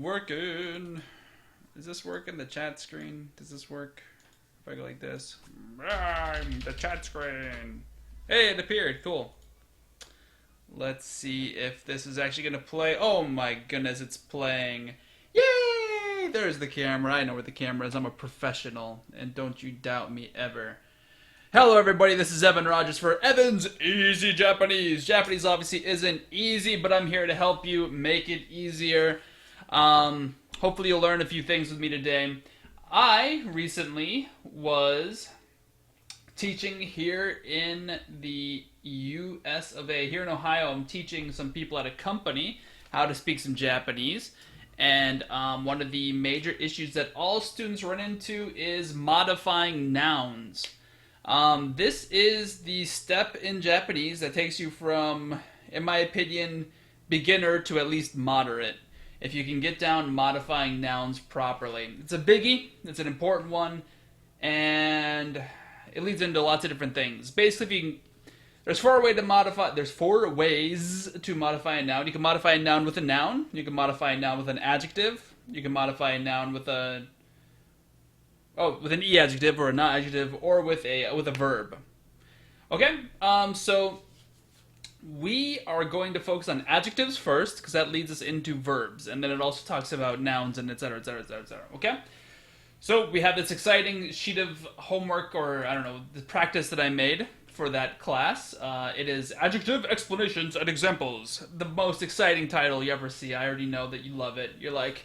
working. Is this working? The chat screen? Does this work? If I go like this. The chat screen. Hey, it appeared. Cool. Let's see if this is actually going to play. Oh my goodness, it's playing. Yay! There's the camera. I know where the camera is. I'm a professional. And don't you doubt me ever. Hello everybody, this is Evan Rogers for Evan's Easy Japanese. Japanese obviously isn't easy, but I'm here to help you make it easier. Hopefully you'll learn a few things with me today. I recently was teaching here in the US of A. Here in Ohio, I'm teaching some people at a company how to speak some Japanese. And one of the major issues that all students run into is modifying nouns. This is the step in Japanese that takes you from, in my opinion, beginner to at least moderate. If you can get down modifying nouns properly. It's a biggie, it's an important one, and it leads into lots of different things. Basically, if you can, there's four ways to modify a noun. You can modify a noun with a noun, you can modify a noun with an adjective, you can modify a noun with an E-adjective or a Na-adjective, or with a verb. Okay, so we are going to focus on adjectives first, because that leads us into verbs, and then it also talks about nouns and etc., etc., etc., etc., okay? So we have this exciting sheet of homework, or I don't know, the practice that I made for that class. It is Adjective Explanations and Examples. The most exciting title you ever see. I already know that you love it. You're like,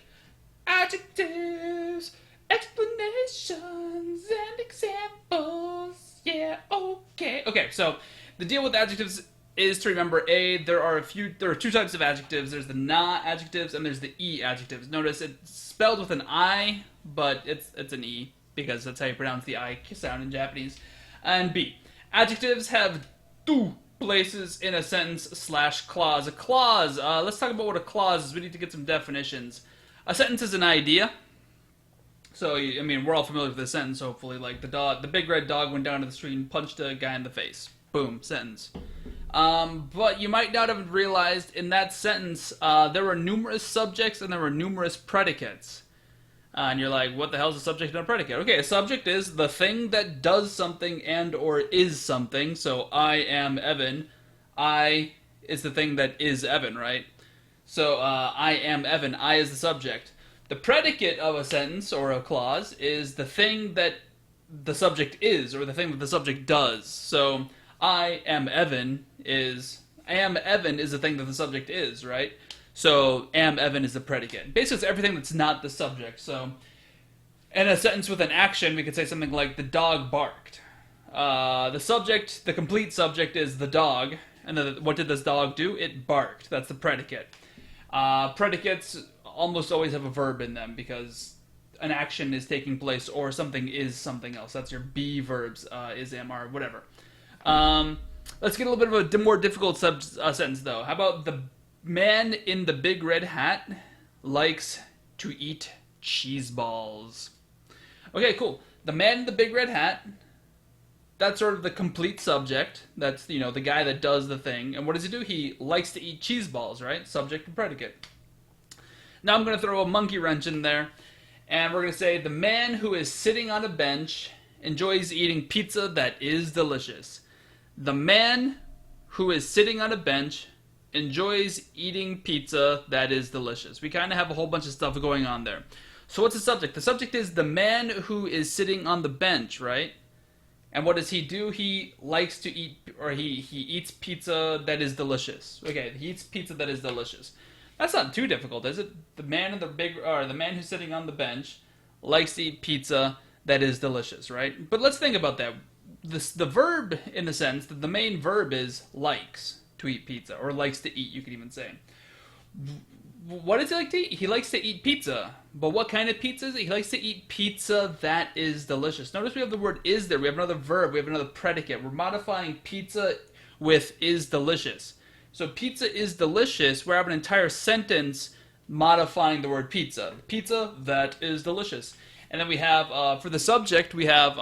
adjectives, explanations, and examples. Yeah, okay. Okay, so the deal with adjectives is to remember, there are two types of adjectives. There's the Na-adjectives and there's the E-adjectives. Notice it's spelled with an I, but it's an E, because that's how you pronounce the I sound in Japanese. And B. Adjectives have two places in a sentence / clause. A clause, let's talk about what a clause is. We need to get some definitions. A sentence is an idea. So, I mean, we're all familiar with this sentence, hopefully. Like, the big red dog went down to the street and punched a guy in the face. Boom, sentence. But you might not have realized in that sentence, there were numerous subjects and there were numerous predicates. And you're like, what the hell is a subject and a predicate? Okay, a subject is the thing that does something and or is something. So, I am Evan. I is the thing that is Evan, right? So, I am Evan. I is the subject. The predicate of a sentence or a clause is the thing that the subject is, or the thing that the subject does. So, I am Evan is the thing that the subject is, right? So, am Evan is the predicate. Basically, it's everything that's not the subject. So, in a sentence with an action, we could say something like, the dog barked. The complete subject is the dog, and then what did this dog do? It barked. That's the predicate. Predicates almost always have a verb in them, because an action is taking place or something is something else. That's your be verbs, is, am, are, whatever. Let's get a little bit of a more difficult sentence, though. How about the man in the big red hat likes to eat cheese balls? Okay, cool. The man in the big red hat, that's sort of the complete subject. That's, the guy that does the thing. And what does he do? He likes to eat cheese balls, right? Subject and predicate. Now I'm going to throw a monkey wrench in there, and we're going to say the man who is sitting on a bench enjoys eating pizza that is delicious. The man who is sitting on a bench enjoys eating pizza that is delicious. We kind of have a whole bunch of stuff going on there. So what's the subject? The subject is the man who is sitting on the bench, right? And what does he do? He likes to eat, or he eats pizza that is delicious. Okay, he eats pizza that is delicious. That's not too difficult, is it? The man who's sitting on the bench likes to eat pizza that is delicious, right? But let's think about that. The verb in the sentence, the main verb is likes to eat pizza, or likes to eat, you could even say. What does he like to eat? He likes to eat pizza. But what kind of pizza is it? He likes to eat pizza that is delicious. Notice we have the word is there. We have another verb. We have another predicate. We're modifying pizza with is delicious. So pizza is delicious. We have an entire sentence modifying the word pizza. Pizza that is delicious. And then we have, for the subject, we have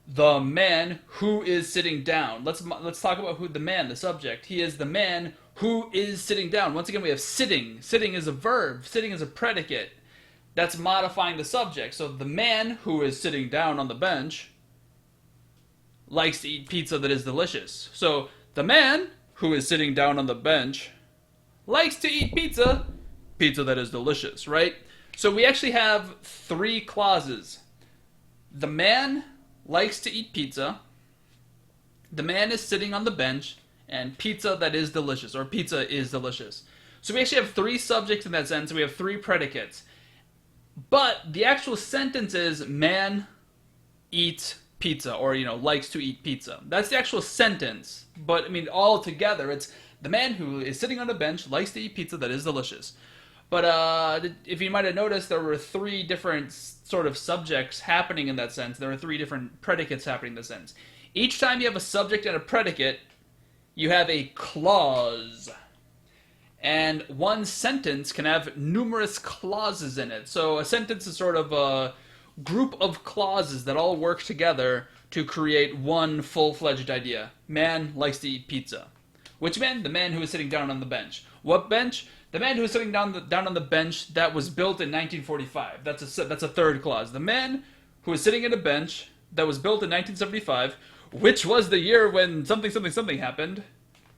the man who is sitting down. Let's talk about the subject. He is the man Who is sitting down? Once again, we have sitting. Sitting is a verb. Sitting is a predicate. That's modifying the subject. So the man who is sitting down on the bench likes to eat pizza that is delicious. So the man who is sitting down on the bench likes to eat pizza that is delicious, right? So we actually have 3 clauses. The man likes to eat pizza. The man is sitting on the bench. And pizza that is delicious, or pizza is delicious. So we actually have 3 subjects in that sentence. We have 3 predicates. But the actual sentence is man eats pizza, or, likes to eat pizza. That's the actual sentence. But, I mean, all together, it's the man who is sitting on a bench likes to eat pizza that is delicious. But if you might have noticed, there were 3 different sort of subjects happening in that sentence. There were 3 different predicates happening in the sentence. Each time you have a subject and a predicate, you have a clause. And one sentence can have numerous clauses in it. So a sentence is sort of a group of clauses that all work together to create one full-fledged idea. Man likes to eat pizza. Which man? The man who is sitting down on the bench. What bench? The man who is sitting down on the bench that was built in 1945. That's a third clause. The man who is sitting at a bench that was built in 1975, which was the year when something happened,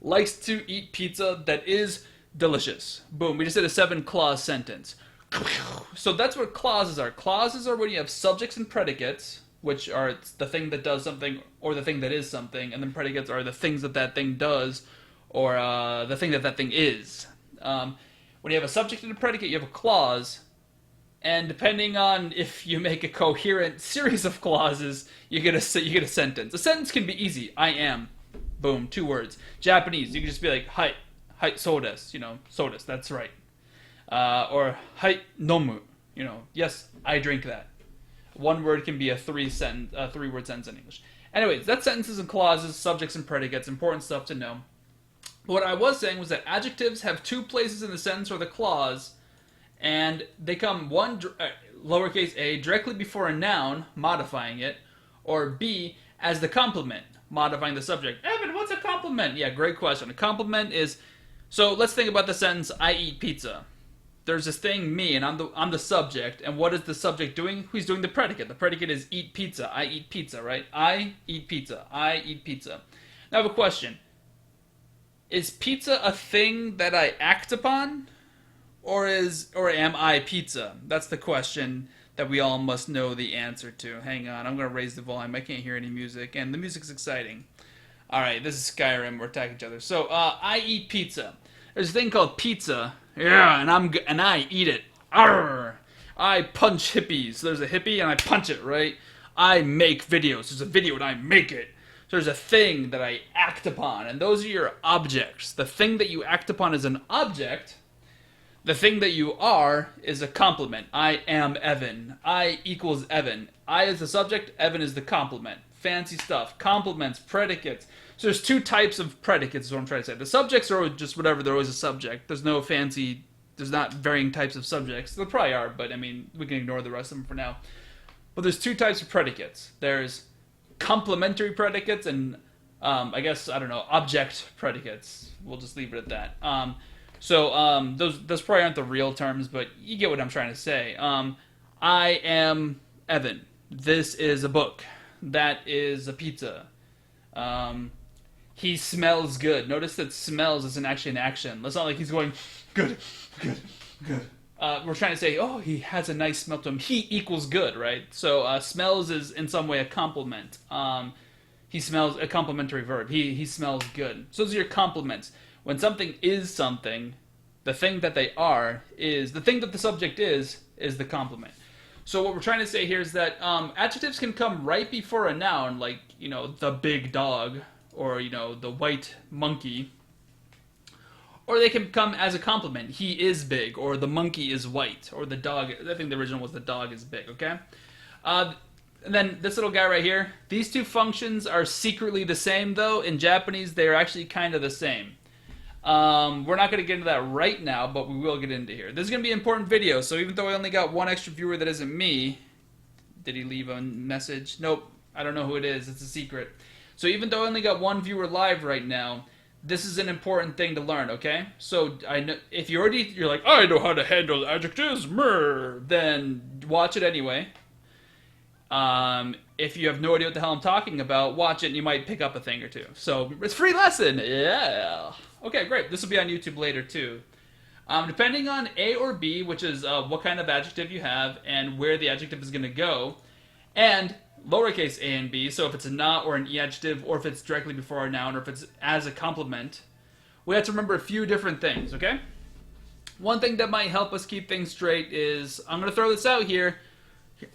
likes to eat pizza that is delicious. Boom, we just did a 7-clause sentence. So that's what clauses are. Clauses are when you have subjects and predicates, which are the thing that does something or the thing that is something, and then predicates are the things that thing does or the thing that thing is. When you have a subject and a predicate, you have a clause. And depending on if you make a coherent series of clauses, you get a sentence. A sentence can be easy. I am. Boom, 2 words. Japanese, you can just be like, hai so desu, so desu, that's right. Or hai nomu, yes, I drink that. 1 word can be a 3-word sentence in English. Anyways, that's sentences and clauses, subjects and predicates, important stuff to know. What I was saying was that adjectives have 2 places in the sentence or the clause, and they come lowercase a directly before a noun, modifying it, or b as the complement, modifying the subject. Evan, what's a complement? Yeah, great question. A complement is, so let's think about the sentence, I eat pizza. There's this thing, me, and I'm the subject, and what is the subject doing? Who's doing the predicate? The predicate is eat pizza. I eat pizza, right? I eat pizza. I eat pizza. Now I have a question. Is pizza a thing that I act upon? Or am I pizza? That's the question that we all must know the answer to. Hang on, I'm going to raise the volume. I can't hear any music, and the music's exciting. Alright, this is Skyrim. We're attacking each other. So, I eat pizza. There's a thing called pizza. Yeah, and I eat it. Arr! I punch hippies. There's a hippie, and I punch it, right? I make videos. There's a video, and I make it. So there's a thing that I act upon, and those are your objects. The thing that you act upon is an object. The thing that you are is a complement. I am Evan. I equals Evan. I is the subject, Evan is the complement. Fancy stuff. Complements, predicates. So there's 2 types of predicates is what I'm trying to say. The subjects are just whatever, they're always a subject. There's not varying types of subjects. There probably are, but I mean, we can ignore the rest of them for now. But there's 2 types of predicates. There's complementary predicates and, object predicates. We'll just leave it at that. Those probably aren't the real terms, but you get what I'm trying to say. I am Evan. This is a book. That is a pizza. He smells good. Notice that smells isn't actually an action. It's not like he's going, good. We're trying to say, oh, he has a nice smell to him. He equals good, right? So smells is in some way a complement. He smells, a complementary verb. He smells good. So those are your complements. When something is something, the thing that they are is, the thing that the subject is the complement. So what we're trying to say here is that adjectives can come right before a noun, like, the big dog, or, the white monkey. Or they can come as a complement. He is big, or the monkey is white, or the dog, I think the original was the dog is big, okay? And then this little guy right here, these 2 functions are secretly the same, though. In Japanese, they're actually kind of the same. We're not going to get into that right now, but we will get into here. This is going to be an important video, so even though I only got 1 extra viewer that isn't me, did he leave a message? Nope, I don't know who it is, it's a secret. So even though I only got 1 viewer live right now, This is an important thing to learn, okay? So I know if you're like, I know how to handle adjectives, then watch it anyway. If you have no idea what the hell I'm talking about, watch it and you might pick up a thing or two. So it's a free lesson, yeah. Okay, great. This will be on YouTube later too. Depending on A or B, which is what kind of adjective you have and where the adjective is going to go, and lowercase a and b, so if it's a na or an e-adjective, or if it's directly before a noun, or if it's as a complement, we have to remember a few different things, okay? One thing that might help us keep things straight is, I'm going to throw this out here,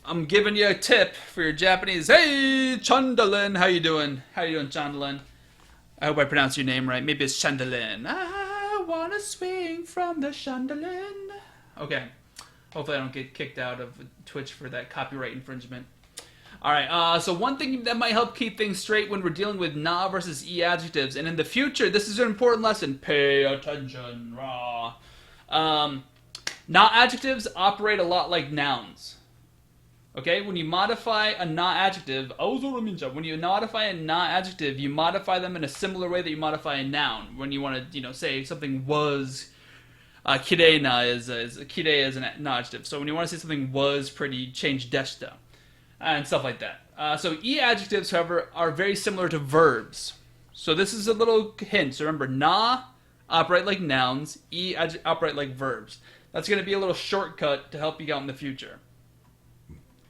I'm giving you a tip for your Japanese. Hey, Chandalin, how you doing? How you doing, Chandalin? I hope I pronounced your name right. Maybe it's Chandalin. I wanna swing from the chandelier. Okay. Hopefully I don't get kicked out of Twitch for that copyright infringement. Alright, so one thing that might help keep things straight when we're dealing with na versus e adjectives, and in the future, this is an important lesson. Pay attention. Rah. Na adjectives operate a lot like nouns. Okay, when you modify a na-adjective, when you modify a na-adjective, you modify them in a similar way that you modify a noun. When you want to, say something was, kirei is kirei is an na-adjective. So when you want to say something was pretty, change deshita, and stuff like that. So e-adjectives, however, are very similar to verbs. So this is a little hint. So remember, na operate like nouns, e operate like verbs. That's going to be a little shortcut to help you out in the future.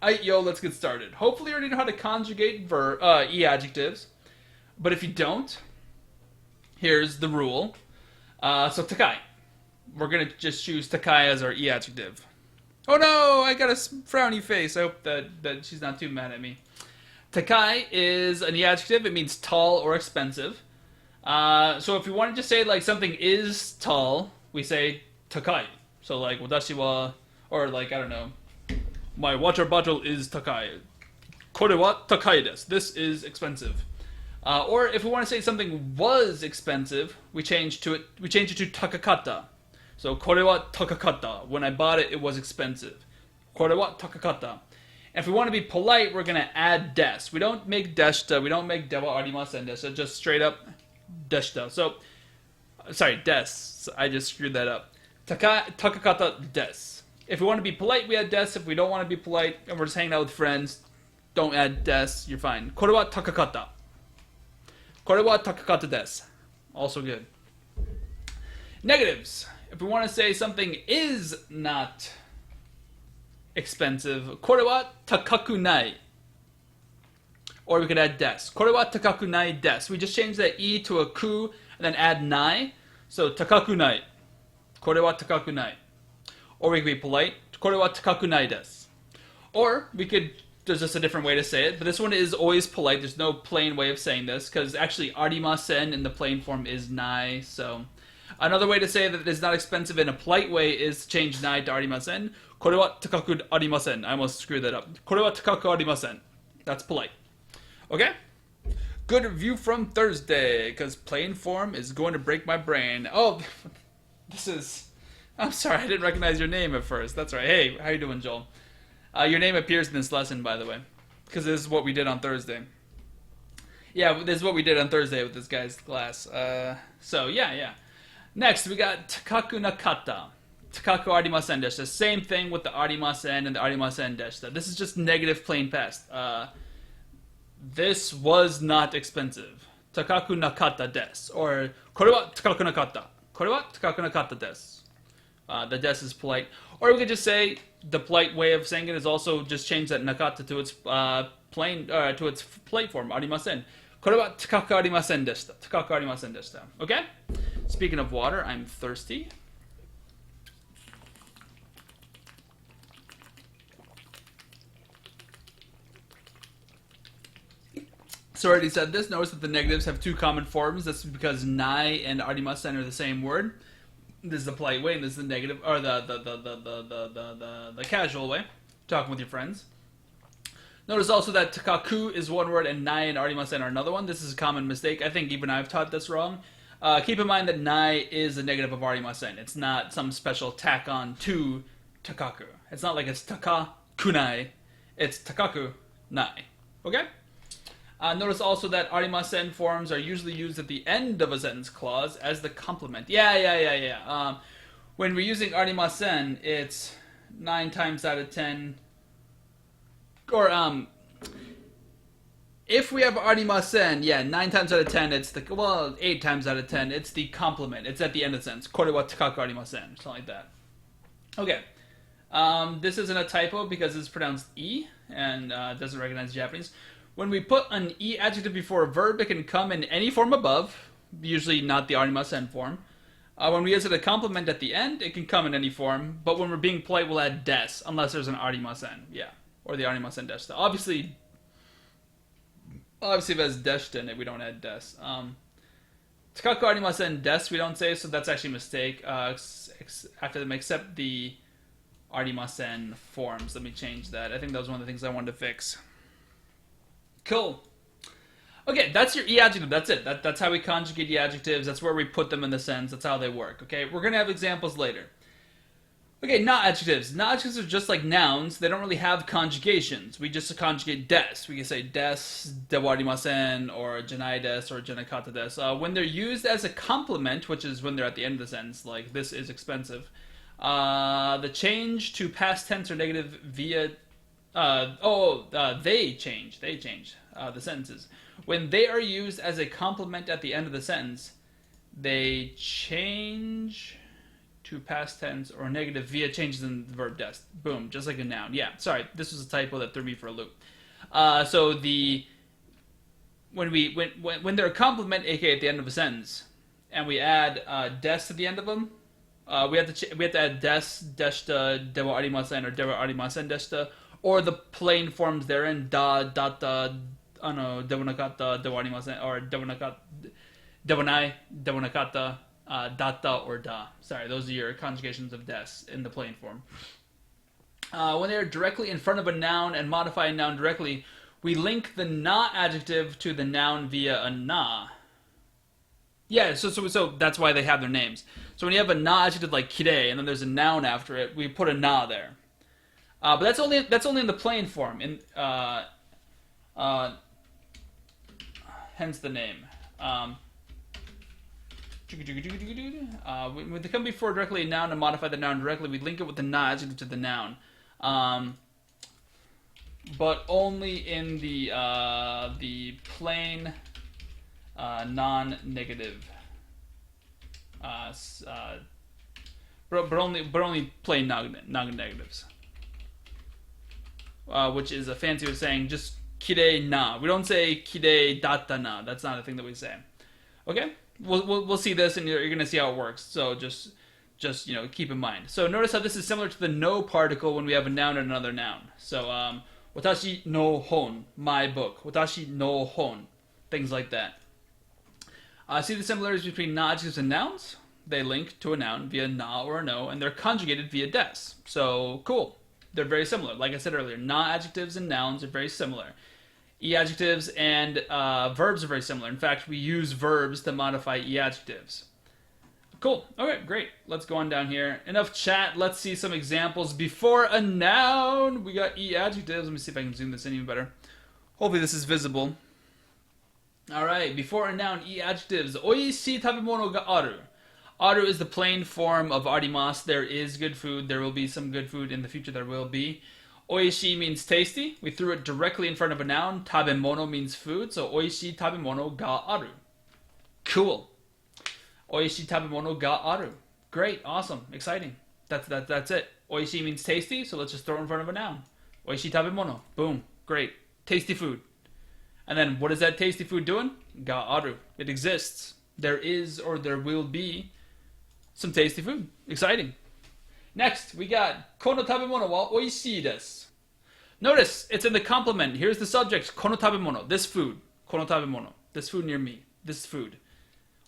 Alright, yo, let's get started. Hopefully you already know how to conjugate e-adjectives. But if you don't, here's the rule. So takai. We're going to just choose takai as our e-adjective. Oh no, I got a frowny face. I hope that she's not too mad at me. Takai is an e-adjective. It means tall or expensive. So if you wanted to say like something is tall, we say takai. So like, watashi wa, or like, I don't know. My water bottle is takai. Kore wa takai desu. This is expensive. Or if we want to say something was expensive, we change it to takakata. So kore wa takakata. When I bought it, it was expensive. Kore wa takakata. And if we want to be polite, we're going to add des. We don't make deshita. We don't make dewa arimasen desu. Just straight up deshita. So, sorry, des. I just screwed that up. Takakata des. If we want to be polite, we add des. If we don't want to be polite and we're just hanging out with friends, don't add des. You're fine. Kore wa takakata. Kore wa takakata desu. Also good. Negatives. If we want to say something is not expensive, kore wa takaku nai. Or we could add des. Kore wa takaku nai desu. We just change that e to a ku and then add nai. So takaku nai. Kore wa takaku nai. Or we could be polite. Kore wa takaku nai desu. Or we could, there's just a different way to say it, but this one is always polite. There's no plain way of saying this, because actually arimasen in the plain form is nai. So another way to say that it is not expensive in a polite way is to change nai to arimasen. Kore wa takaku arimasen. I almost screwed that up. Kore wa takaku arimasen. That's polite. Okay? Good review from Thursday, because plain form is going to break my brain. Oh, this is... I'm sorry, I didn't recognize your name at first. That's right. Hey, how you doing, Joel? Your name appears in this lesson, by the way, because this is what we did on Thursday. Yeah, this is what we did on Thursday with this guy's class. So, yeah. Next, we got takaku nakata. Takaku arimasen deshita. Same thing with the arimasen and the arimasen deshita. This is just negative plain past. This was not expensive. Takaku nakata desu. Or, kore wa takaku nakata. Kore wa takaku nakata desu. The des is polite. Or we could just say, the polite way of saying it is also just change that nakata to its to its polite form, arimasen. Kore wa takaku arimasen deshita. Takaku arimasen deshita. Okay? Speaking of water, I'm thirsty. So I already said this. Notice that the negatives have two common forms. That's because nai and arimasen are the same word. This is the polite way, and this is the negative, or the casual way, talking with your friends. Notice also that takaku is one word, and nai and arimasen are another one. This is a common mistake. I think even I've taught this wrong. Keep in mind that nai is a negative of arimasen. It's not some special tack on to takaku. It's not like it's takakunai. It's takaku nai. Okay? Notice also that arimasen forms are usually used at the end of a sentence clause as the complement. Yeah. When we're using arimasen, it's 9 times out of 10, or if we have arimasen, yeah, 9 times out of 10, it's the, well, 8 times out of 10, it's the complement. It's at the end of the sentence. Kore wa takaku arimasen, something like that. Okay. This isn't a typo because it's pronounced E and doesn't recognize Japanese. When we put an E adjective before a verb, it can come in any form above, usually not the arimasen form. When we use it a complement at the end, it can come in any form, but when we're being polite, we'll add des, unless there's an arimasen, yeah, or the arimasen deshita. Obviously, if it has deshita in it, we don't add des. Takaku arimasen des, we don't say, so that's actually a mistake. After them, except the arimasen forms. Let me change that. I think that was one of the things I wanted to fix. Cool. Okay, that's your E-adjective. That's it. That's how we conjugate E-adjectives. That's where we put them in the sentence. That's how they work. Okay, we're going to have examples later. Okay, Na-adjectives. Na-adjectives are just like nouns. They don't really have conjugations. We just conjugate des. We can say des, dewarimasen, or janai des, or janakata des. When they're used as a complement, which is when they're at the end of the sentence, like this is expensive, the change to past tense or negative via they change the sentences. When they are used as a complement at the end of the sentence, they change to past tense or negative via changes in the verb des. Boom, just like a noun. Yeah, sorry, this was a typo that threw me for a loop. So when they're a complement, aka at the end of a sentence, and we add des to the end of them, we have to add des, deshita, dewa arimasen, or dewa arimasen deshita, or the plain forms therein, da, data, dewonakata, dewa arimasen, or dewonai, dewonakata, data, or da. Sorry, those are your conjugations of des in the plain form. When they are directly in front of a noun and modify a noun directly, we link the na-adjective to the noun via a na. Yeah, so that's why they have their names. So when you have a na-adjective like kirei, and then there's a noun after it, we put a na there. But that's only in the plain form. Hence the name. When they come before directly a noun and modify the noun directly, we link it with the na-adjective to the noun. But only in the plain non-negative. But only plain non-negatives. Which is a fancy way of saying just kirei na. We don't say kirei data na. That's not a thing that we say. Okay? We'll see this, and you're gonna see how it works. So just keep in mind. So notice how this is similar to the no particle when we have a noun and another noun. So watashi no hon, my book. Watashi no hon, things like that. See the similarities between na-adjectives and nouns? They link to a noun via na or a no, and they're conjugated via des. So cool. They're very similar. Like I said earlier, na-adjectives and nouns are very similar. E-adjectives and verbs are very similar. In fact, we use verbs to modify E-adjectives. Cool. Okay, great. Let's go on down here. Enough chat. Let's see some examples. Before a noun, we got E-adjectives. Let me see if I can zoom this in even better. Hopefully this is visible. Alright, before a noun, E-adjectives. Oishii tabemono ga aru. Aru is the plain form of arimasu. There is good food. There will be some good food in the future. There will be. Oishii means tasty. We threw it directly in front of a noun. Tabemono means food. So oishii tabemono ga aru. Cool. Oishii tabemono ga aru. Great. Awesome. Exciting. That's it. Oishii means tasty. So let's just throw it in front of a noun. Oishii tabemono. Boom. Great. Tasty food. And then what is that tasty food doing? Ga aru. It exists. There is or there will be some tasty food. Exciting. Next, we got kono tabemono wa oishii desu. Notice, it's in the complement. Here's the subject, kono tabemono, this food. Kono tabemono, this food near me. This food.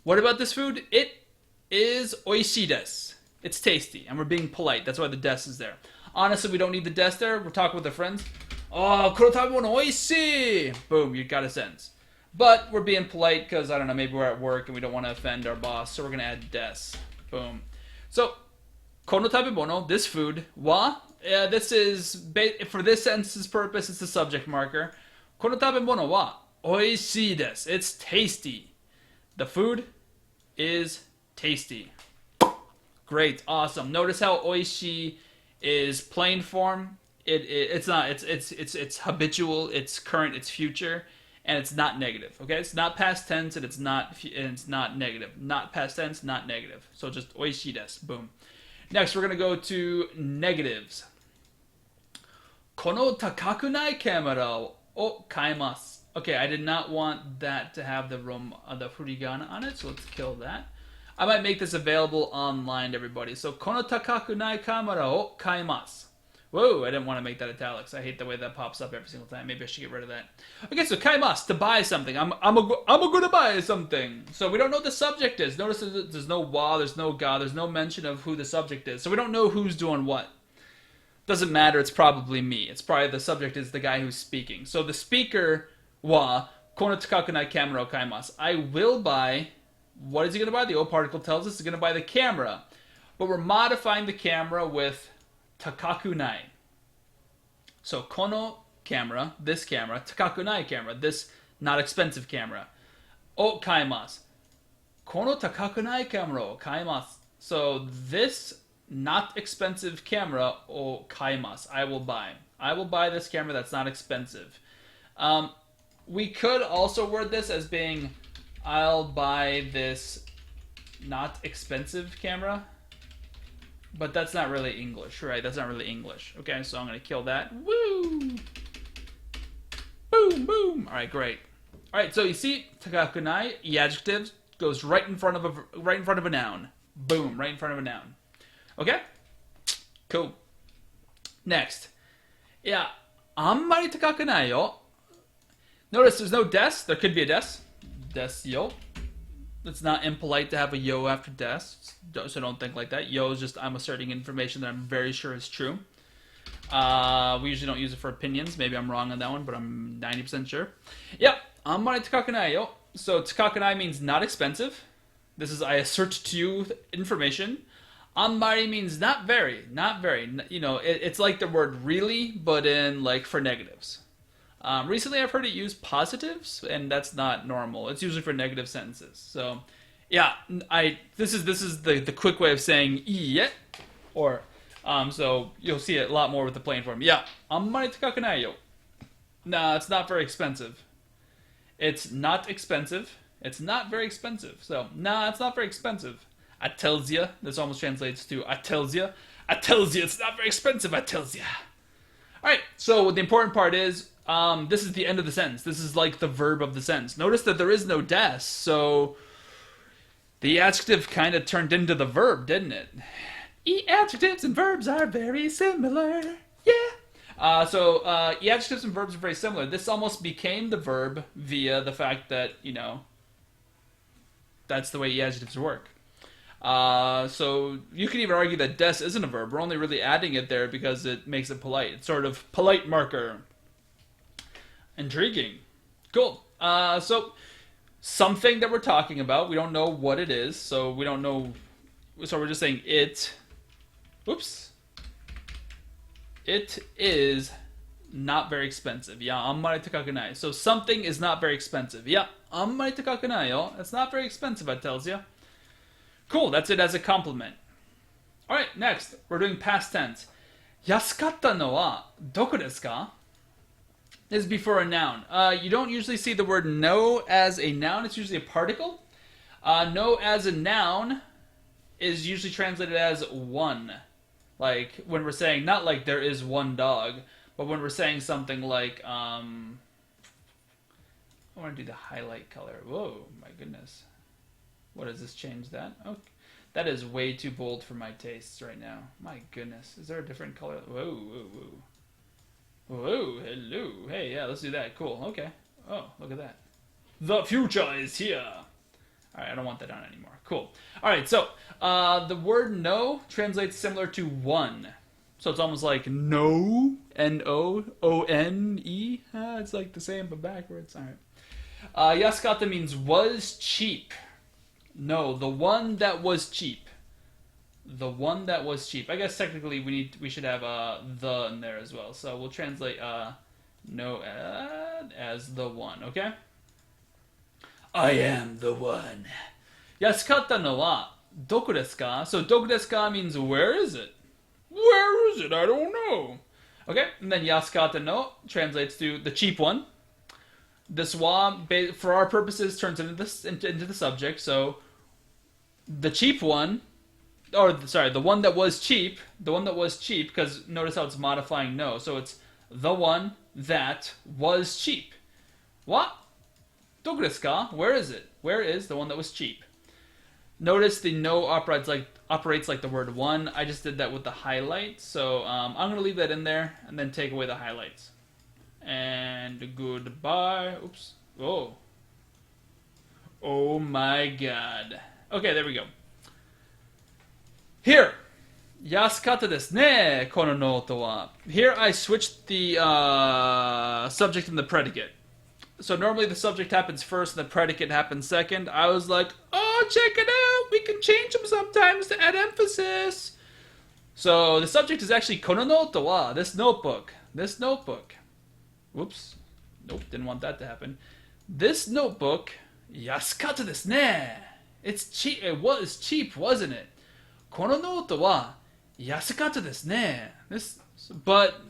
What about this food? It is oishii desu. It's tasty, and we're being polite. That's why the des is there. Honestly, we don't need the des there. We're talking with our friends. Oh, kono tabemono oishii! Boom, you got a sentence. But we're being polite because, I don't know, maybe we're at work and we don't want to offend our boss, so we're going to add des. Boom. So, kono tabemono, this food, wa, this is, for this sentence's purpose, it's the subject marker. Kono tabemono wa Oishii desu. It's tasty. The food is tasty. Great, awesome. Notice how oishii is plain form. It's not. It's habitual. It's current. It's future, and it's not negative. Okay, it's not past tense, and it's not negative. Not past tense, not negative. So just oishii desu. Boom. Next, we're gonna go to negatives. Kono takakunai camera o kaimasu. Okay, I did not want that to have the furigana on it, so let's kill that. I might make this available online to everybody. So, kono takakunai camera o kaimasu. Whoa, I didn't want to make that italics. I hate the way that pops up every single time. Maybe I should get rid of that. Okay, so kaimasu, to buy something. I'm gonna buy something. So we don't know what the subject is. Notice there's no wa, there's no ga, there's no mention of who the subject is. So we don't know who's doing what. Doesn't matter, it's probably me. It's probably the subject is the guy who's speaking. So the speaker wa, kono takakunai camera o kaimasu. I will buy. What is he going to buy? The O particle tells us he's going to buy the camera. But we're modifying the camera with takakunai. So, kono camera, this camera, takakunai camera, this not expensive camera. O kaimasu. Kono takakunai camera o kaimasu. So, this not expensive camera o kaimasu. I will buy. I will buy this camera that's not expensive. We could also word this as being I'll buy this not expensive camera, but that's not really English, right? That's not really English. Okay, so I'm going to kill that. Woo! Boom, boom. All right, great. All right, so you see, takakunai, E-adjective, goes right in front of a noun. Boom, right in front of a noun. Okay? Cool. Next. Yeah, ammari takakunai yo. Notice there's no des. There could be a des. Des yo. It's not impolite to have a yo after des, so don't think like that. Yo is just I'm asserting information that I'm very sure is true. We usually don't use it for opinions. Maybe I'm wrong on that one, but I'm 90% sure. Yep, ammari takakunai yo. So takakunai means not expensive. This is I assert to you information. Ammari means not very, not very. You know, it's like the word really, but in like for negatives. Recently, I've heard it used positives, and that's not normal. It's usually for negative sentences. So, yeah, this is the quick way of saying iie, or so you'll see it a lot more with the plain form. Yeah, ammari takakunai yo. Nah, it's not very expensive. It's not expensive. It's not very expensive. So, nah, it's not very expensive. I tells ya. This almost translates to I tells ya. I tells ya. It's not very expensive. I tells ya. All right. So the important part is. This is the end of the sentence. This is like the verb of the sentence. Notice that there is no des, so the adjective kind of turned into the verb, didn't it? E-adjectives and verbs are very similar. Yeah. So E-adjectives and verbs are very similar. This almost became the verb via the fact that, you know, that's the way E-adjectives work. So you could even argue that des isn't a verb. We're only really adding it there because it makes it polite. It's sort of polite marker. Intriguing. Cool. So something that we're talking about, we don't know what it is, so we don't know, so we're just saying it, oops, it is not very expensive. Yeah, ammari takakunai. So something is not very expensive. Yeah, ammari takakunai yo. It's not very expensive, it tells you. Cool, that's it as a compliment. Alright, next, we're doing past tense. Yasukatta no wa doko desu ka? This is before a noun. You don't usually see the word no as a noun. It's usually a particle. No as a noun is usually translated as one. Like when we're saying, not like there is one dog, but when we're saying something like, I want to do the highlight color. Whoa, my goodness. What does this change that? Okay. That is way too bold for my tastes right now. My goodness. Is there a different color? Whoa, whoa, whoa. Whoa, hello. Hey, yeah, let's do that. Cool, okay. Oh, look at that. The future is here. Alright, I don't want that on anymore. Cool. Alright, so, the word no translates similar to one. So it's almost like no, N-O-O-N-E. It's like the same, but backwards. Alright. Yasukata means was cheap. No, the one that was cheap. The one that was cheap. I guess technically we should have the in there as well. So we'll translate no as the one, okay? I am the one. Yasukatta no wa doku desu ka? So doku desu ka means where is it? Where is it? I don't know. Okay, and then yasukata no translates to the cheap one. This wa, for our purposes, turns into the subject. So the cheap one, or sorry, the one that was cheap, because notice how it's modifying no. So it's the one that was cheap. What? Doku desu ka? Where is it? Where is the one that was cheap? Notice the no operates like the word one. I just did that with the highlight, so I'm going to leave that in there and then take away the highlights. And goodbye. Oops. Oh. Oh my god. Okay, there we go. Here. Yasukata desu ne, kono noto wa. Here I switched the subject and the predicate. So normally the subject happens first and the predicate happens second. I was like, oh, check it out. We can change them sometimes to add emphasis. So the subject is actually kono noto wa, this notebook. This notebook. Whoops. Nope, didn't want that to happen. This notebook, yasukata desu ne. It's cheap. It was cheap, wasn't it? Kono noto wa yasukata desu ne. This, but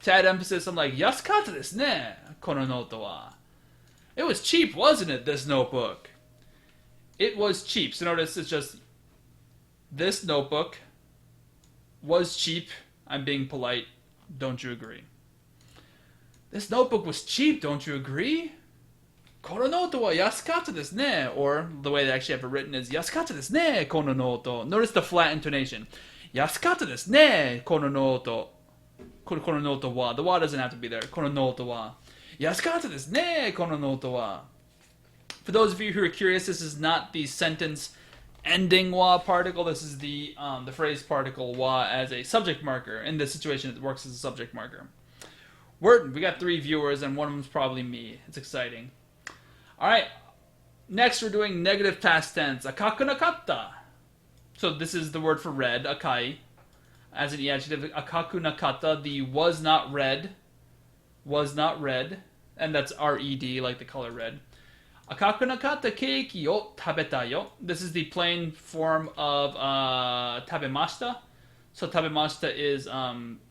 to add emphasis, I'm like, yasukata desu ne, kono noto wa. It was cheap, wasn't it, this notebook? It was cheap. So notice it's just, this notebook was cheap. I'm being polite. Don't you agree? This notebook was cheap, don't you agree? Kono noto wa yasukata desu ne. Or the way they actually have it written is yasukata desu ne, kono noto. Notice the flat intonation. Yasukata desu ne, kono noto. Kono noto wa. The wa doesn't have to be there. Kono noto wa. Yasukata desu ne, kono noto wa. For those of you who are curious, this is not the sentence ending wa particle. This is the phrase particle wa as a subject marker. In this situation, it works as a subject marker. Word, we got 3 viewers, and one of them is probably me. It's exciting. All right, next we're doing negative past tense. Akaku nakatta. So this is the word for red, akai. As an E-adjective, akaku nakatta, the was not red, and that's R-E-D, like the color red. Akaku nakatta keiki o tabeta yo. This is the plain form of tabemashita. So tabemashita is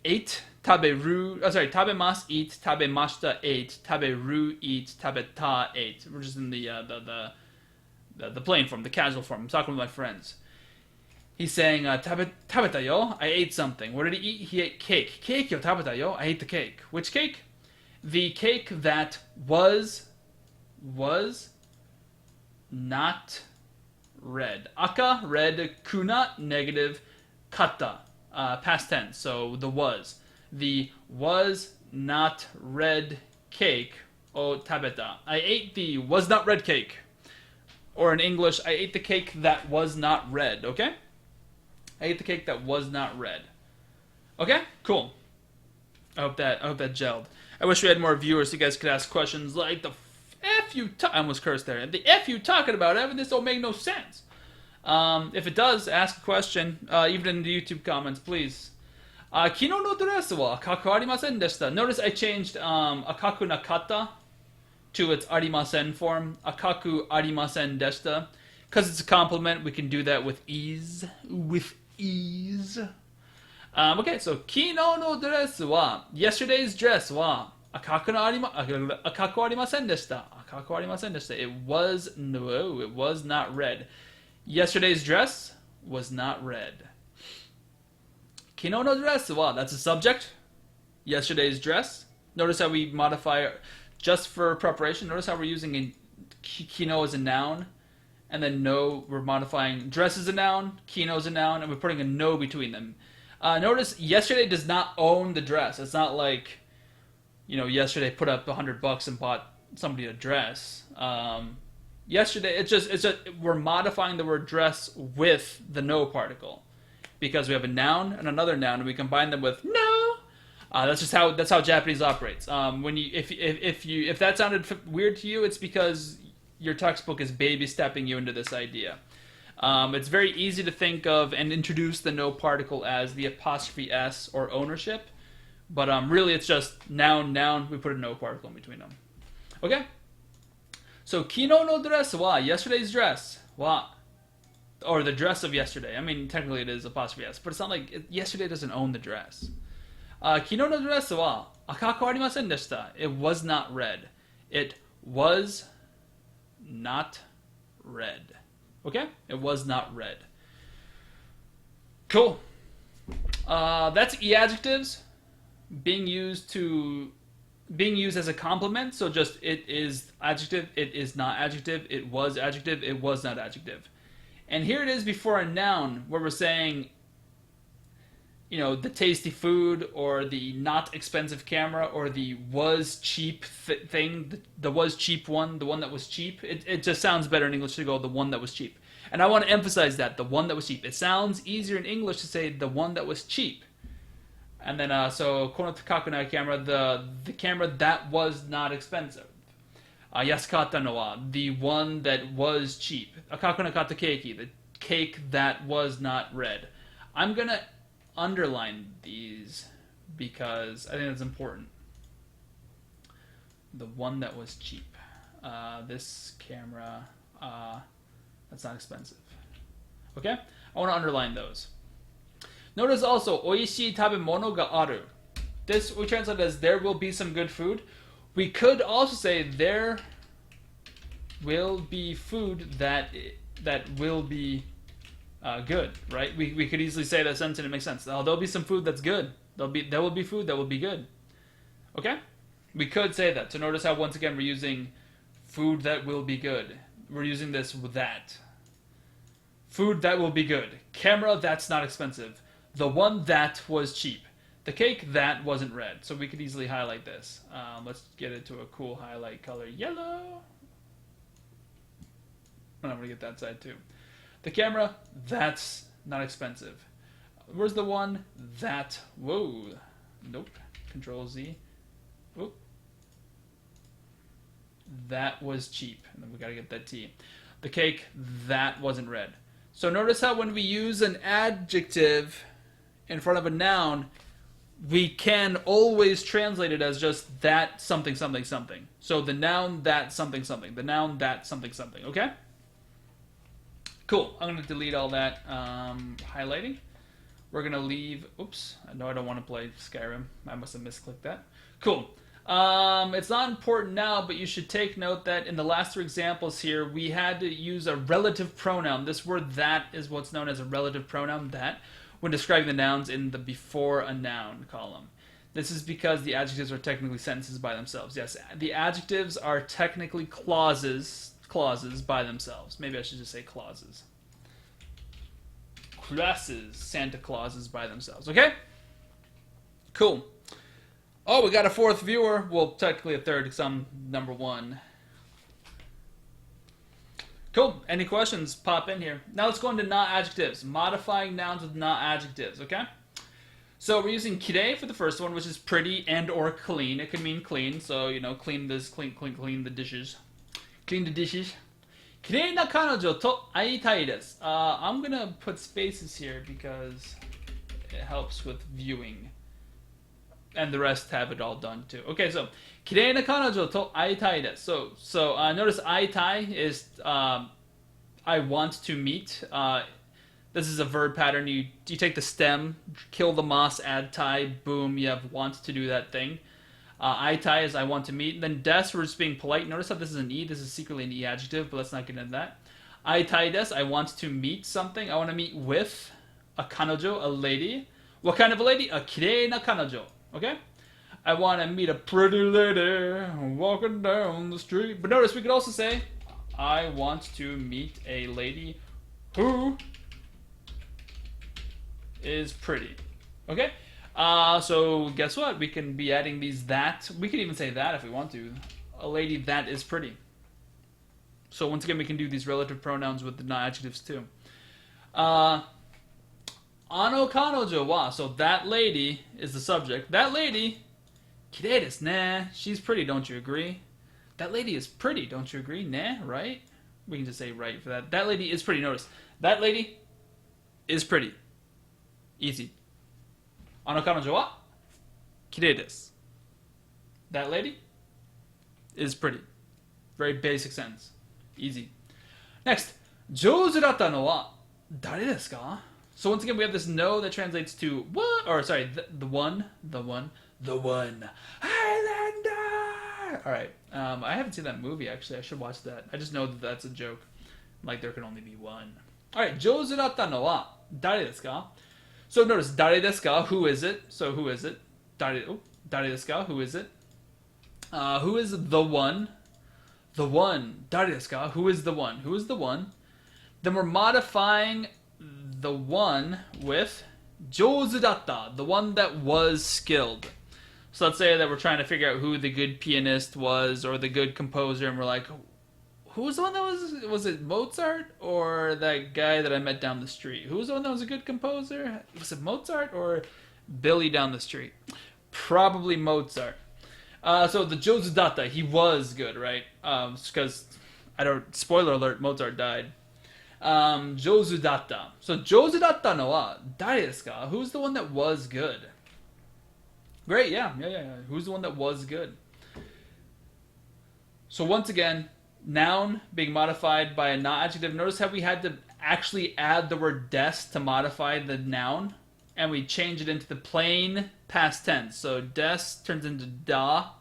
ate. Tabemasu eat, tabemashita ate, taberu eat, tabeta ate. We're just in the plain form, the casual form. I'm talking with my friends. He's saying, tabeta yo, I ate something. What did he eat? He ate cake. Cake yo tabeta yo, I ate the cake. Which cake? The cake that was not red. Aka, red, kuna, negative, kata, past tense, so the was. The was not red cake, o tabeta. I ate the was not red cake. Or in English, I ate the cake that was not red, okay? I ate the cake that was not red. Okay? Cool. I hope that gelled. I wish we had more viewers so you guys could ask questions like the F you I almost cursed there. The F you talking about, Evan? This don't make no sense. If it does, ask a question, even in the YouTube comments, please. Kino no desu wa akaku arimasen deshita. Notice I changed akaku nakata to its arimasen form. Akaku arimasen deshita. Because it's a compliment, we can do that with ease. Okay, so kino no desu wa, yesterday's dress wa akaku arimasen deshita. Akaku arimasen deshita. It was not red. Yesterday's dress was not red. Kino no dress wa, that's a subject. Yesterday's dress. Notice how we modify, just for preparation, notice how we're using kino as a noun. And then no, we're modifying dress as a noun, kino as a noun, and we're putting a no between them. Notice yesterday does not own the dress. It's not like, yesterday put up $100 and bought somebody a dress. Yesterday, it's just we're modifying the word dress with the no particle. Because we have a noun and another noun, and we combine them with no. That's how Japanese operates. If that sounded weird to you, it's because your textbook is baby stepping you into this idea. It's very easy to think of and introduce the no particle as the apostrophe s or ownership, but really it's just noun. We put a no particle in between them. Okay. So, 昨日の dress は yesterday's dress は or the dress of yesterday. I mean, technically it is apostrophe s, but it's not like yesterday doesn't own the dress. 昨日の dress は赤くありませんでした. It was not red. It was not red. Okay? It was not red. Cool. That's E-adjectives being used as a complement. So just it is adjective, it is not adjective, it was adjective, it was not adjective. And here it is before a noun where we're saying, you know, the tasty food or the not expensive camera or the was cheap thing, the was cheap one, the one that was cheap. It just sounds better in English to go the one that was cheap. And I want to emphasize that, the one that was cheap. It sounds easier in English to say the one that was cheap. And then, so, この高くない camera, the camera that was not expensive. 安かったのは the one that was cheap. 赤くなかったケーキ, the cake that was not red. I'm gonna underline these because I think that's important. The one that was cheap. This camera, that's not expensive. Okay? I want to underline those. Notice also, 美味しい食べ物がある. This we translate as there will be some good food. We could also say there will be food that will be good, right? We could easily say that sentence and it makes sense. Oh, there'll be some food that's good. There will be food that will be good. Okay? We could say that. So notice how once again we're using food that will be good. We're using this with that. Food that will be good. Camera that's not expensive. The one that was cheap. The cake that wasn't red. So we could easily highlight this. Let's get it to a cool highlight color. Yellow. And I'm going to get that side too. The camera, that's not expensive. Where's the one that... Whoa. Nope. Control Z. Whoop. That was cheap. And then we got to get that T. The cake, that wasn't red. So notice how when we use an adjective in front of a noun, we can always translate it as just that something something something. So the noun that something something. The noun that something something. Okay? Cool. I'm going to delete all that highlighting. We're going to leave... Oops. No, I don't want to play Skyrim. I must have misclicked that. Cool. It's not important now, but you should take note that in the last three examples here, we had to use a relative pronoun. This word that is what's known as a relative pronoun, that, when describing the nouns in the before a noun column. This is because the adjectives are technically sentences by themselves. Yes, the adjectives are technically clauses by themselves. Maybe I should just say clauses. Clauses, Santa Clauses by themselves. Okay? Cool. Oh, we got a fourth viewer. Well, technically a third because I'm number one. Cool. Any questions? Pop in here. Now let's go into na-adjectives. Modifying nouns with na-adjectives, okay? So we're using kirei for the first one, which is pretty and or clean. It could mean clean. So, you know, clean this, clean the dishes. Clean the dishes. Kirei na kanojo to aitai desu. I'm going to put spaces here because it helps with viewing. And the rest have it all done too. Okay, so kirei na kanojo to aitai desu. So notice aitai is I want to meet. This is a verb pattern. You take the stem, kill the moss, add tai, boom, you have want to do that thing. Aitai is I want to meet. Then des, we're just being polite. Notice how this is an E. This is secretly an E adjective, but let's not get into that. Aitai des, I want to meet something. I want to meet with a kanojo, a lady. What kind of a lady? A kirei na kanojo. Okay? I want to meet a pretty lady walking down the street. But notice we could also say, I want to meet a lady who is pretty. Okay? So guess what? We can be adding these that. We can even say that if we want to. A lady that is pretty. So once again, we can do these relative pronouns with the na-adjectives too. Ano kanojo wa. So that lady is the subject. That lady, kirei desu ne. She's pretty, don't you agree? That lady is pretty, don't you agree? Ne, right? We can just say right for that. That lady is pretty. Notice, that lady is pretty. Easy. Ano kanojo wa kirei desu. That lady is pretty. Very basic sentence. Easy. Next. 上手だったのは誰ですか? So once again, we have this no that translates to what? Or sorry, the one. Highlander! Alright. I haven't seen that movie, actually. I should watch that. I just know that that's a joke. Like, there can only be one. Alright, 上手だったのは誰ですか? So notice, 誰ですか? Who is it? So who is it? 誰ですか? Who is it? Who is the one? The one. 誰ですか? Who is the one? Who is the one? Then we're modifying the one with 上手だった, the one that was skilled. So let's say that we're trying to figure out who the good pianist was or the good composer, and we're like, who was the one that was it Mozart or that guy that I met down the street? Who was the one that was a good composer? Was it Mozart or Billy down the street? Probably Mozart. So the 上手だった, he was good, right? Because, spoiler alert, Mozart died. 上手だった. So 上手だったのは誰ですか? Who's the one that was good? Great, yeah. Who's the one that was good? So once again, noun being modified by a na-adjective. Notice how we had to actually add the word des to modify the noun, and we change it into the plain past tense. So des turns into da.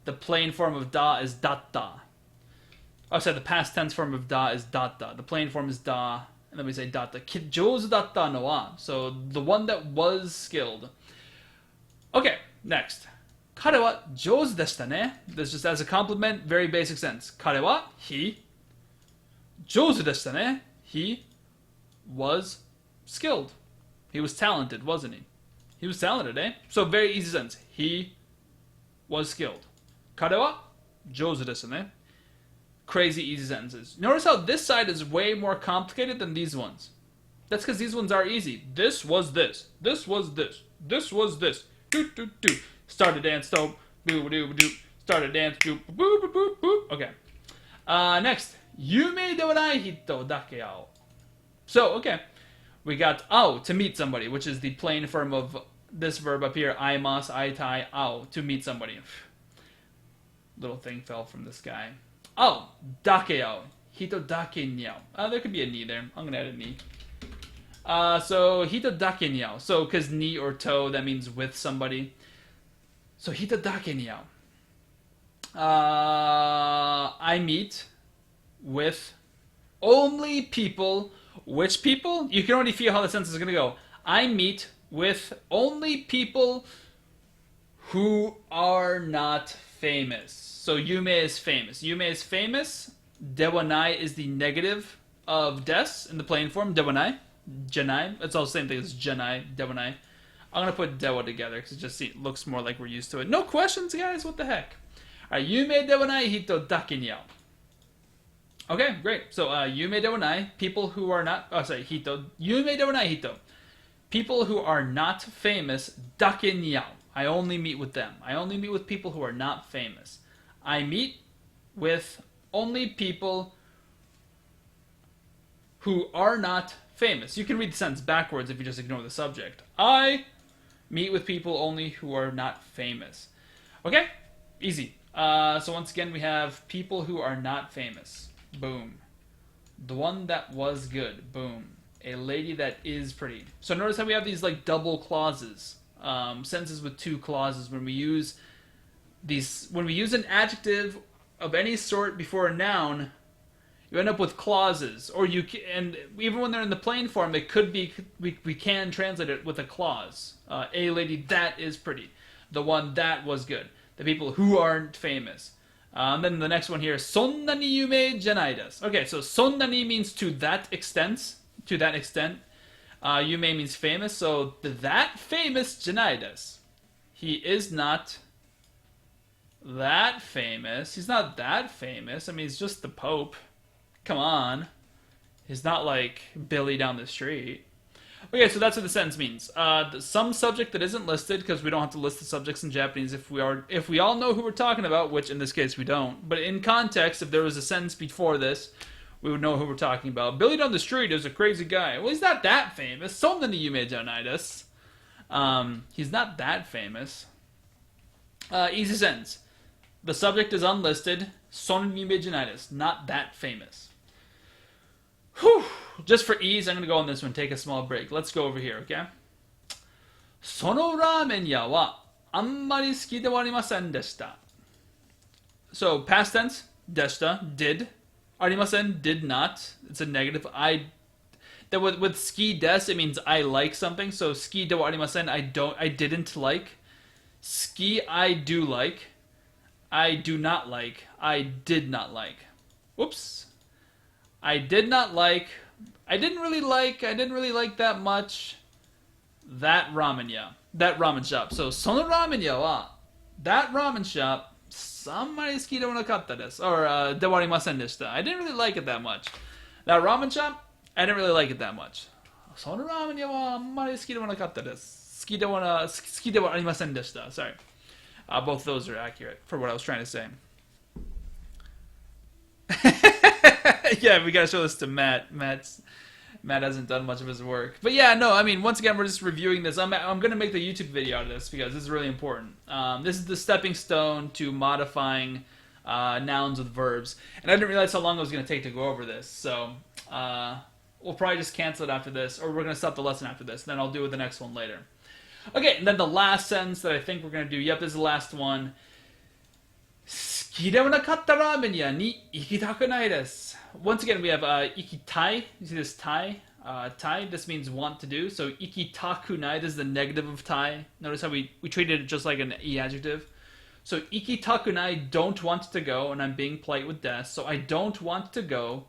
The plain form of da is datta. Oh, sorry, the past tense form of da is datta. The plain form is da, and then we say datta. 上手だったのは. So the one that was skilled. Okay, next. 彼は上手でしたね. This just as a compliment, very basic sense. 彼は he. 上手でしたね. He was skilled. He was talented, wasn't he? He was talented, eh? So very easy sense. He was skilled. 彼は上手ですね. Crazy easy sentences. Notice how this side is way more complicated than these ones. That's because these ones are easy. This was this. This was this. This was this. Do do do. Start a dance, stop. Boo doo doo. Start a dance, do boo boo boo boo. Okay. Next. 有名ではない人だけ会おう. So, okay. We got 会う to meet somebody, which is the plain form of this verb up here. 会います, 会いたい, 会う to meet somebody. Little thing fell from the sky. 会う だけ会う. 人だけに会う. There could be a ni there. I'm going to add a ni. So, 人だけに会う. So, because ni or to, that means with somebody. So, 人だけに会う. I meet with only people. Which people? You can already feel how the sentence is going to go. I meet with only people who are not famous. So, yume is famous. Yume is famous. Dewanai is the negative of des in the plain form. Dewanai. Janai. It's all the same thing as janai. Dewanai. I'm going to put dewa together because it just looks more like we're used to it. No questions, guys? What the heck? Alright, yume dewanai hito dake ni ao. Okay, great. So, yume dewanai, people who are not... Oh, sorry, hito. Yume dewanai hito. People who are not famous, dake ni ao. I only meet with them. I only meet with people who are not famous. I meet with only people who are not famous. You can read the sentence backwards if you just ignore the subject. I meet with people only who are not famous. Okay? Easy. So once again, we have people who are not famous. Boom. The one that was good. Boom. A lady that is pretty. So notice how we have these like double clauses. Sentences with two clauses. When we use an adjective of any sort before a noun, you end up with clauses. And even when they're in the plain form, it could be, we can translate it with a clause. A lady that is pretty. The one that was good. The people who aren't famous. And then the next one here, そんなに有名じゃないです. Okay, so そんなに means to that extent. To that extent. Yume means famous, so that famous じゃないです. He is not that famous. He's not that famous. I mean, he's just the Pope. Come on. He's not like Billy down the street. Okay, so that's what the sentence means. Some subject that isn't listed, because we don't have to list the subjects in Japanese if we all know who we're talking about, which in this case we don't. But in context, if there was a sentence before this, we would know who we're talking about. Billy down the street is a crazy guy. Well, he's not that famous. そんなに有名じゃないです. He's not that famous. Easy sentence. The subject is unlisted. そんなに有名じゃないです. Not that famous. Whew. Just for ease, I'm going to go on this one. Take a small break. Let's go over here, okay? そのラーメン屋はあんまり好きではありませんでした. So, past tense, でした, did. ありません, did not. It's a negative. That with ski des, it means I like something. So, 好きではありません, I didn't like. Ski, I do like. I do not like. I did not like. Whoops. I did not like. I didn't really like that much. That ramen ya. That ramen shop. So, そのラーメン屋は that ramen shop あんまり好きではなかったです or ではありませんでした I didn't really like it that much. That ramen shop, I didn't really like it that much. そのラーメン屋はあんまり好きではなかったです好きではありませんでした Sorry. Both those are accurate for what I was trying to say. Yeah, we gotta show this to Matt. Matt hasn't done much of his work. But yeah, no, I mean, once again, we're just reviewing this. I'm going to make the YouTube video out of this because this is really important. This is the stepping stone to modifying nouns with verbs. And I didn't realize how long it was going to take to go over this. So we'll probably just cancel it after this, or we're going to stop the lesson after this. And then I'll do the next one later. Okay, and then the last sentence that I think we're going to do. Yep, this is the last one. 好きではなかったラーメン屋に行きたくないです. Once again, we have ikitai. You see this tai? Tai, this means want to do. So ikitakunai, this is the negative of tai. Notice how we treated it just like an E-adjective. So ikitakunai, don't want to go, and I'm being polite with des. So I don't want to go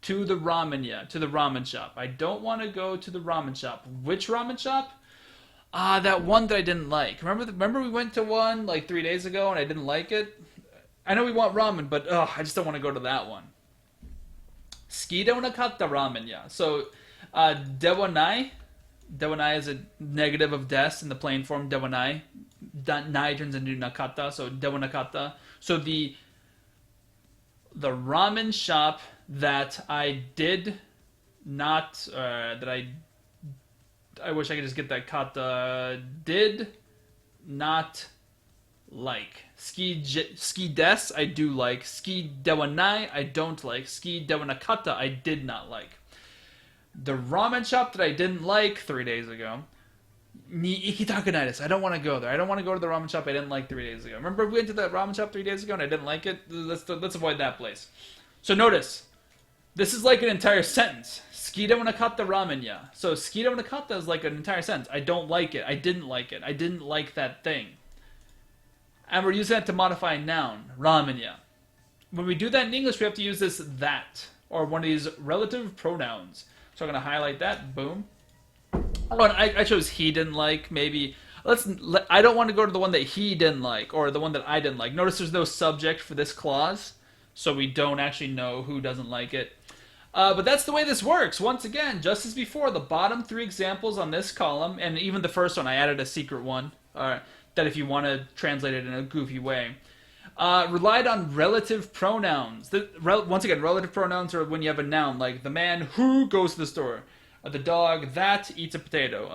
to the ramen ya, to the ramen shop. I don't want to go to the ramen shop. Which ramen shop? That one that I didn't like. Remember we went to one like 3 days ago and I didn't like it? I know we want ramen, but I just don't want to go to that one. 好きではなかったラーメン屋. So, ではない. ではない is a negative of des in the plain form. ではない. Nai turns into nakata, so ではなかった. So the ramen shop that I did not, that I wish I could just get that kata, did not like. Ski des, I do like. Ski dewanai, I don't like. Ski dewanakata, I did not like. The ramen shop that I didn't like 3 days ago, ni ikitakunai desu. I don't want to go there. I don't want to go to the ramen shop I didn't like 3 days ago. Remember we went to that ramen shop 3 days ago and I didn't like it? Let's avoid that place. So notice, this is like an entire sentence. 好きではなかったラーメン屋. So 好きではなかった is like an entire sentence. I don't like it. I didn't like it. I didn't like that thing. And we're using that to modify a noun, ramen ya. When we do that in English, we have to use this that, or one of these relative pronouns. So I'm going to highlight that, boom. Oh, and I chose he didn't like, maybe. I don't want to go to the one that he didn't like, or the one that I didn't like. Notice there's no subject for this clause, so we don't actually know who doesn't like it. But that's the way this works. Once again, just as before, the bottom 3 examples on this column, and even the first one, I added a secret one. That if you want to translate it in a goofy way, relied on relative pronouns. Once again, relative pronouns are when you have a noun, like the man who goes to the store, the dog that eats a potato,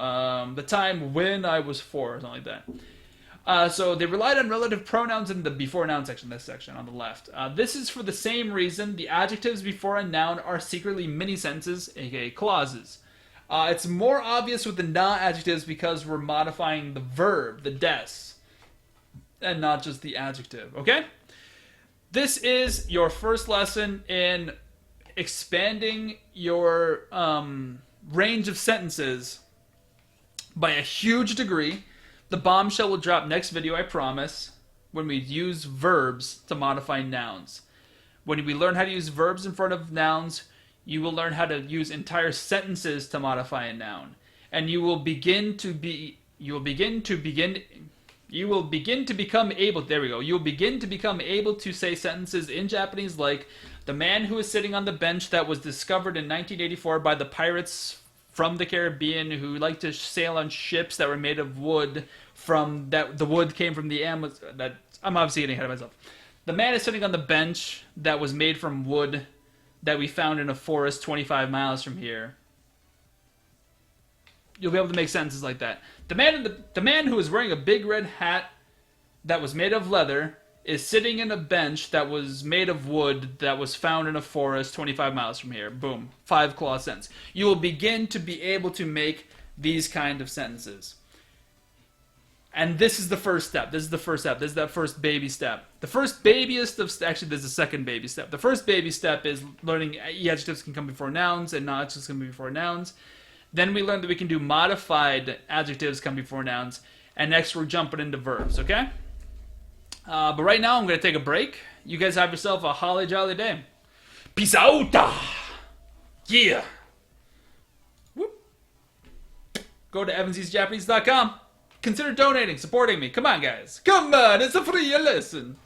the time when I was 4, or something like that. So they relied on relative pronouns in the before noun section, this section on the left. This is for the same reason the adjectives before a noun are secretly mini-sentences, aka clauses. It's more obvious with the na-adjectives because we're modifying the verb, the des, and not just the adjective, okay? This is your first lesson in expanding your range of sentences by a huge degree. The bombshell will drop next video, I promise, when we use verbs to modify nouns. When we learn how to use verbs in front of nouns, you will learn how to use entire sentences to modify a noun, and you will begin to become able to say sentences in Japanese like the man who is sitting on the bench that was discovered in 1984 by the pirates from the Caribbean who liked to sail on ships that were made of wood the wood came from the Amazon. I'm obviously getting ahead of myself. The man is sitting on the bench that was made from wood that we found in a forest 25 miles from here. You'll be able to make sentences like that. The man who is wearing a big red hat that was made of leather is sitting in a bench that was made of wood that was found in a forest 25 miles from here. Boom. 5-clause sentence. You will begin to be able to make these kind of sentences. And this is the first step. This is the first step. This is that first baby step. The first babyest of... Actually, there's a second baby step. The first baby step is learning E-adjectives can come before nouns and Na-adjectives can come before nouns. Then we learn that we can do modified adjectives come before nouns. And next we're jumping into verbs, okay? But right now I'm going to take a break. You guys have yourself a holly jolly day. Peace out! Yeah! Whoop. Go to evanseasjapanese.com. Consider donating, supporting me. Come on, guys. Come on, it's a free lesson.